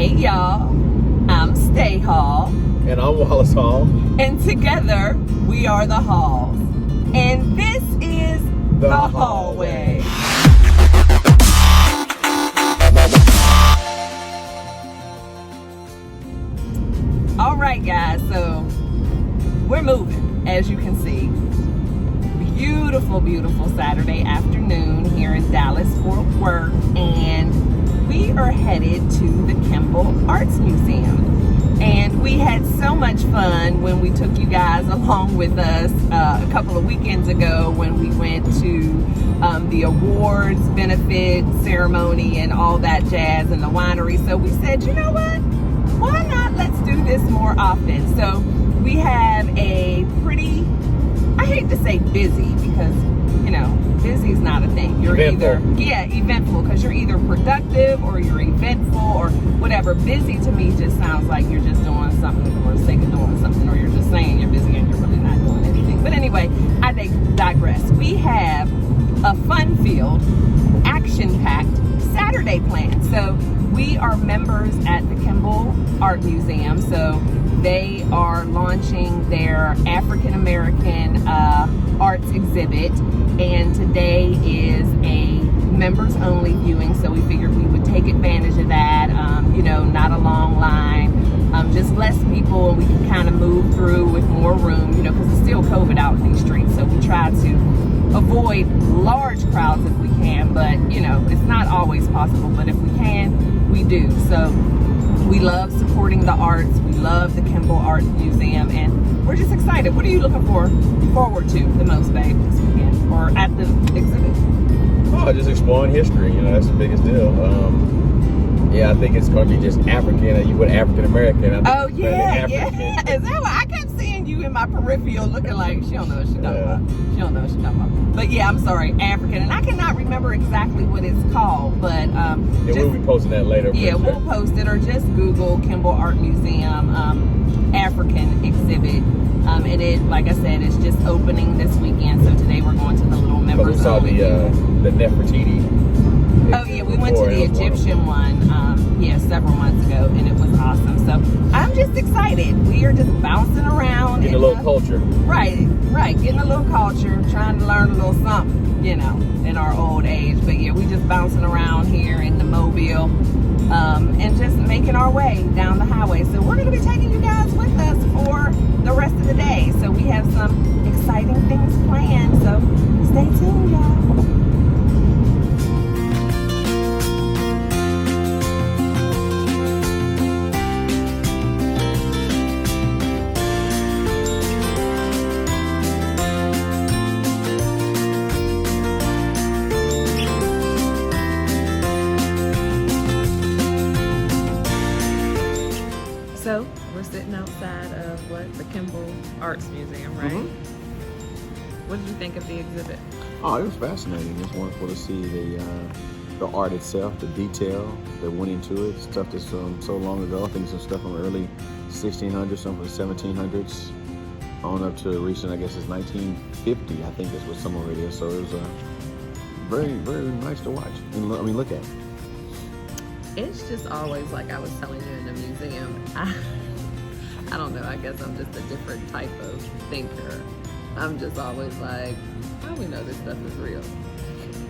Hey y'all, I'm Stay Hall. And I'm Wallace Hall. And together we are the Halls. And this is The Hallway. Alright guys, so we're moving, as you can see. Beautiful, beautiful Saturday afternoon here in Dallas, Fort Worth, and we are headed to the Kimball Arts Museum. And we had so much fun when we took you guys along with us a couple of weekends ago when we went to the awards benefit ceremony and all that jazz in the winery. So we said, you know what? Why not? Let's do this more often. So we have a pretty, I hate to say busy because, you know, busy is not a thing. You're eventful. Eventful, because you're either productive or you're eventful or whatever. Busy to me just sounds like you're just doing something for the sake of doing something, or you're just saying you're busy and you're really not doing anything. But anyway, I digress. We have a fun-filled, action-packed Saturday planned. So we are members at the Kimball Art Museum. So they are launching their African American arts exhibit, and today is a members only viewing, so we figured we would take advantage of that. You know, not a long line, just less people, and we can kind of move through with more room, you know, because it's still COVID out in these streets, so we try to avoid large crowds if we can, but you know, it's not always possible, but if we can, we do. So we love supporting the arts. We love the Kimball Art Museum, and we're just excited. What are you looking forward to the most, babe, this weekend or at the exhibit? Oh, just exploring history. You know, that's the biggest deal. Yeah, I think it's going to be just African. You put African American. Oh yeah, yeah. Is that why I kept seeing you in my peripheral, looking like she don't know what she's talking about. She don't know what she's talking about. But yeah, I'm sorry, African, and I cannot remember exactly what it's called, but we'll be posting that later. Yeah, sure. We'll post it, or just Google Kimball Art Museum African exhibit. And it, like I said, it's just opening this weekend. So today we're going to the little members. But we saw the Nefertiti. Oh yeah, we went to the Egyptian one, several months ago, and it was awesome. So I'm just excited. We are just bouncing around. Getting a little culture. Right, getting a little culture, trying to learn a little something, you know, in our old age. But yeah, we just bouncing around here in the Mobile, and just making our way down the highway. So we're going to be taking you guys with us for the rest of the day. So we have some exciting things planned. So stay tuned, y'all. So we're sitting outside of the Kimball Arts Museum, right? Mm-hmm. What did you think of the exhibit? Oh, it was fascinating. It's wonderful to see the art itself, the detail that went into it. Stuff that's from so long ago. I think some stuff from early 1600s, some from the 1700s, on up to recent. I guess it's 1950. I think that's what some of it is. So it was very, very nice to watch. Look at it. It's just always like I was telling you in the museum. I don't know, I guess I'm just a different type of thinker. I'm just always like, how do we know this stuff is real?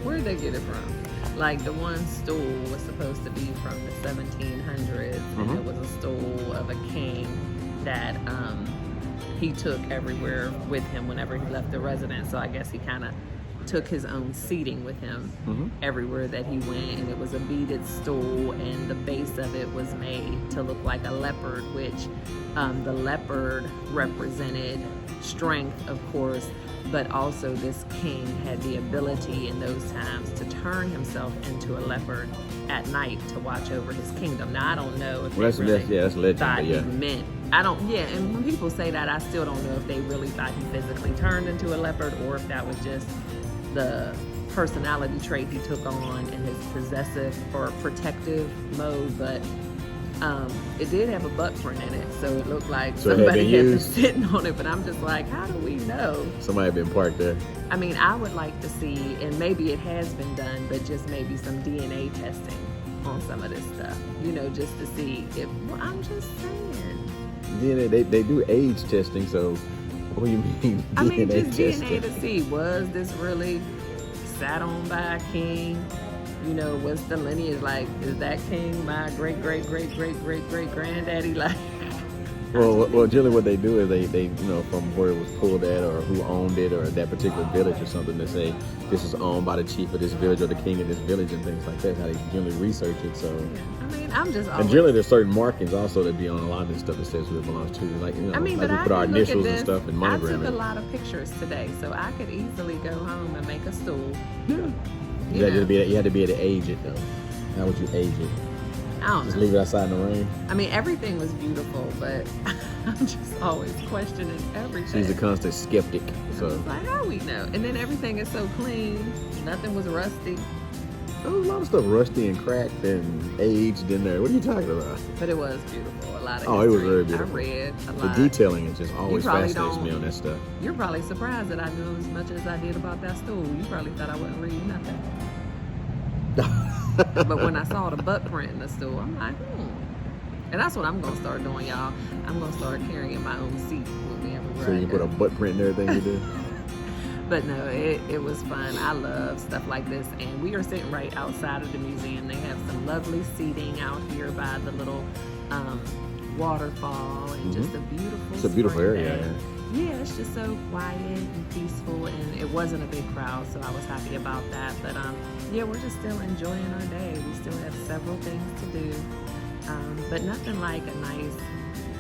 Where did they get it from? Like the one stool was supposed to be from the 1700s, and it was a stool of a king that he took everywhere with him whenever he left the residence. So I guess he kind of took his own seating with him everywhere that he went, and it was a beaded stool, and the base of it was made to look like a leopard, which the leopard represented strength, of course, but also this king had the ability in those times to turn himself into a leopard at night to watch over his kingdom. Now I don't know if that's legend, thought yeah. he meant, and when people say that, I still don't know if they really thought he physically turned into a leopard, or if that was just the personality trait he took on in his possessive or protective mode. But it did have a butt print in it, so it looked like somebody had been sitting on it. But I'm just like, how do we know? Somebody had been parked there. I mean, I would like to see, and maybe it has been done, but just maybe some DNA testing on some of this stuff, you know, just to see if, well, I'm just saying. Yeah, they do age testing, so what do you mean? I mean, DNA just DNA testing? to see, was this really sat on by a king? You know, what's the lineage like? Is that king my great great great great great great granddaddy? Like, Well, generally what they do is they you know, from where it was pulled at or who owned it or that particular village or something, they say this is owned by the chief of this village or the king of this village and things like that. How they generally research it. So, I mean, I'm just always, and generally there's certain markings also that be on a lot of this stuff that says who it belongs to. Like, you know, I mean, like but we I put our can look at initials and this. stuff and I monogram took a it. lot of pictures today, so I could easily go home and make a stool. Yeah. You had to be able to age it though. How would you age it? I don't Just know. leave it outside in the rain. I mean, everything was beautiful, but I'm just always questioning everything. She's a constant skeptic. So It's like, how we know? And then everything is so clean. Nothing was rusty, there was a lot of stuff rusty and cracked and aged in there. What are you talking about? but it was beautiful. A lot of Oh, it was history. very beautiful. I read a The lot. detailing is just always probably fascinates don't- me on that stuff. You're probably surprised that I knew as much as I did about that stool. You probably thought I wouldn't read nothing. But when I saw the butt print in the stool, I'm like, And that's what I'm going to start doing, y'all. I'm going to start carrying my own seat with me everywhere So I you go. put a butt print in everything you do? But no, it was fun. I love stuff like this. And we are sitting right outside of the museum. They have some lovely seating out here by the little waterfall and just a beautiful It's a beautiful spring area. day. Yeah, it's just so quiet and peaceful, and it wasn't a big crowd, so I was happy about that. But yeah, we're just still enjoying our day. We still have several things to do, but nothing like a nice,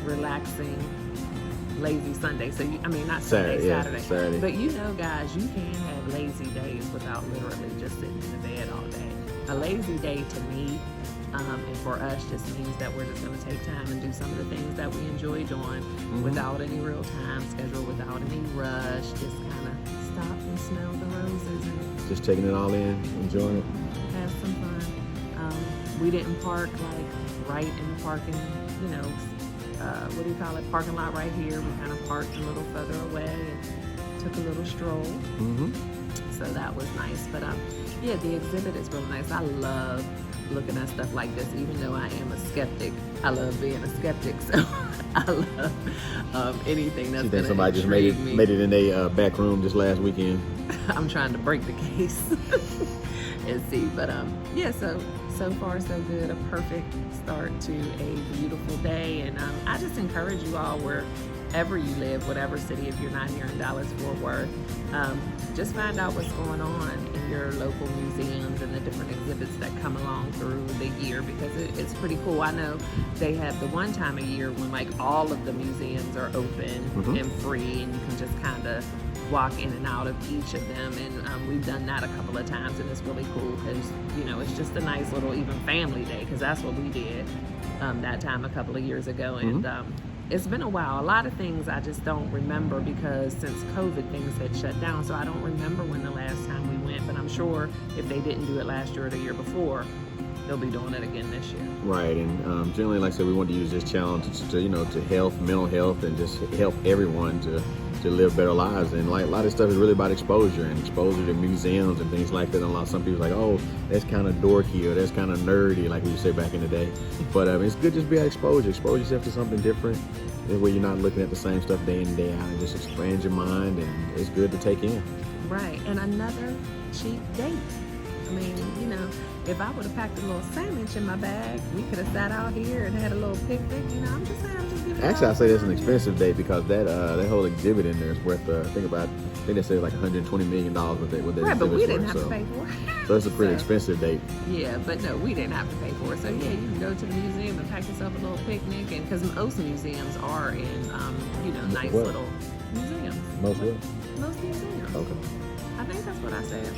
relaxing, lazy Sunday. So I mean, not Sunday, Saturday. But you know, guys, you can have lazy days without literally just sitting in the bed all day. A lazy day to me, and for us, just means that we're just going to take time and do some of the things that we enjoy doing without any real time schedule, without any rush. Just kind of stop and smell the roses and Just taking it all in, enjoying it. have some fun. We didn't park like right in the parking, you know, what do you call it, parking lot right here. We kind of parked a little further away and took a little stroll. So that was nice. But yeah, the exhibit is really nice. I love looking at stuff like this, even though I am a skeptic. I love being a skeptic, so I love anything that's You think gonna somebody just intrigue me. made it in their back room just last weekend? I'm trying to break the case and see, but yeah, so far so good. A perfect start to a beautiful day, and I just encourage you all, wherever you live, whatever city, if you're not here in Dallas-Fort Worth, just find out what's going on in your local museums and the different exhibits that come along through the year, because it's pretty cool. I know they have the one time a year when like all of the museums are open and free, and you can just kind of walk in and out of each of them, and we've done that a couple of times, and it's really cool because, you know, it's just a nice little even family day, because that's what we did that time a couple of years ago. And it's been a while. A lot of things I just don't remember, because since COVID things had shut down, so I don't remember when the last time we went, but I'm sure if they didn't do it last year or the year before, they'll be doing it again this year. Right, and generally, like I said, we want to use this challenge to you know, to health, mental health, and just help everyone to live better lives. And like a lot of stuff is really about exposure to museums and things like that. And some people are like, oh, that's kind of dorky or that's kind of nerdy, like we used to say back in the day. But it's good just to be at exposure. Expose yourself to something different, where you're not looking at the same stuff day in and day out, and just expand your mind. And it's good to take in. Right, and another cheap date. I mean, you know, if I would have packed a little sandwich in my bag, we could have sat out here and had a little picnic. You know, I'm just saying, I'm just giving. Actually, I say that's an expensive date, because that whole exhibit in there is worth I think they say like $120 million with that. Right, but we didn't have to pay for it. So it's a pretty expensive date. Yeah, but no, we didn't have to pay for it. So yeah, you can go to the museum and pack yourself a little picnic, and because most museums are in, you know, nice What? little museums. Most what? Most museums. Okay. I think that's what I said.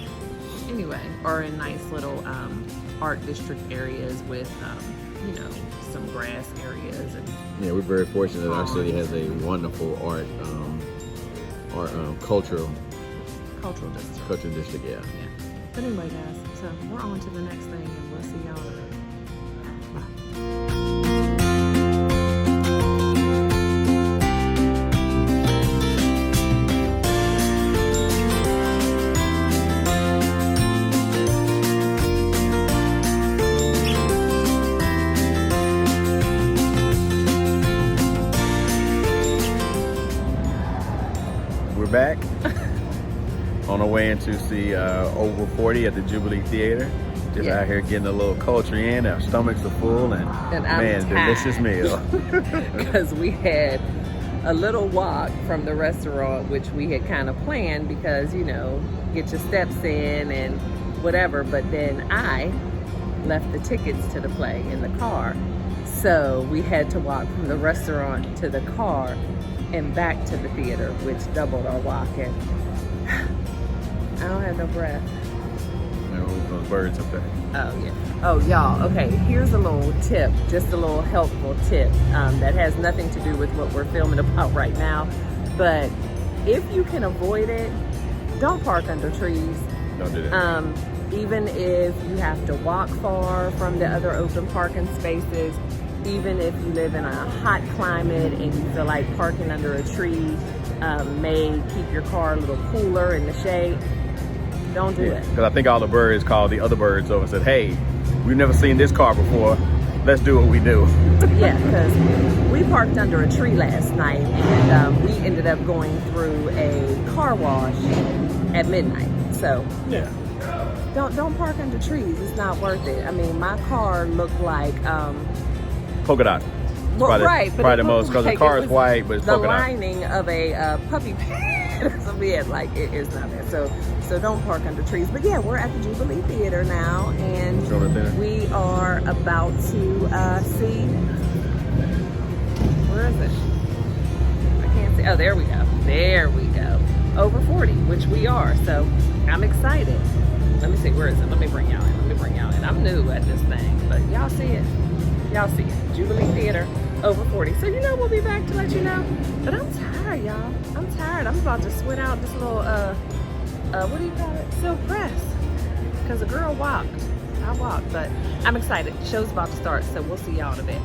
Anyway, or in nice little art district areas with, you know, some grass areas and. Yeah, we're very fortunate that our city has a wonderful art cultural district. Yeah. But anyway, guys, so we're on to the next thing, and we'll see y'all later. back. On our way in to see Over 40 at the Jubilee Theater. Just out here getting a little culture in. Our stomachs are full and man, delicious meal. Because we had a little walk from the restaurant, which we had kind of planned because, you know, get your steps in and whatever. But then I left the tickets to the play in the car. So we had to walk from the restaurant to the car and back to the theater, which doubled our walk. And I don't have no breath. Those birds up there. Oh yeah. Oh y'all, okay, here's a little tip, just a little helpful tip that has nothing to do with what we're filming about right now. But if you can avoid it, don't park under trees. Don't do that. Even if you have to walk far from the other open parking spaces, even if you live in a hot climate and you feel like parking under a tree may keep your car a little cooler in the shade, don't do it. Because I think all the birds called the other birds over and said, hey, we've never seen this car before. Let's do what we do. Yeah, because we parked under a tree last night and we ended up going through a car wash at midnight. So yeah, don't park under trees. It's not worth it. I mean, my car looked like polka dot. Well, right, but probably the most, because the car is white, but it's the polka dot. lining of a puppy pad. So yeah, like it's not there. So don't park under trees. But yeah, we're at the Jubilee Theater now, and we are about to see. Where is it? I can't see. Oh, there we go. There we go. Over 40, which we are. So I'm excited. Let me see. Where is it? Let me bring y'all in. I'm new at this thing, but y'all see it. Y'all see it. Jubilee Theater, Over 40. So you know we'll be back to let you know. But I'm tired, y'all. I'm tired. I'm about to sweat out this little what do you call it? Silk press. Because the girl walked. I walked, but I'm excited. The show's about to start, so we'll see y'all in a bit.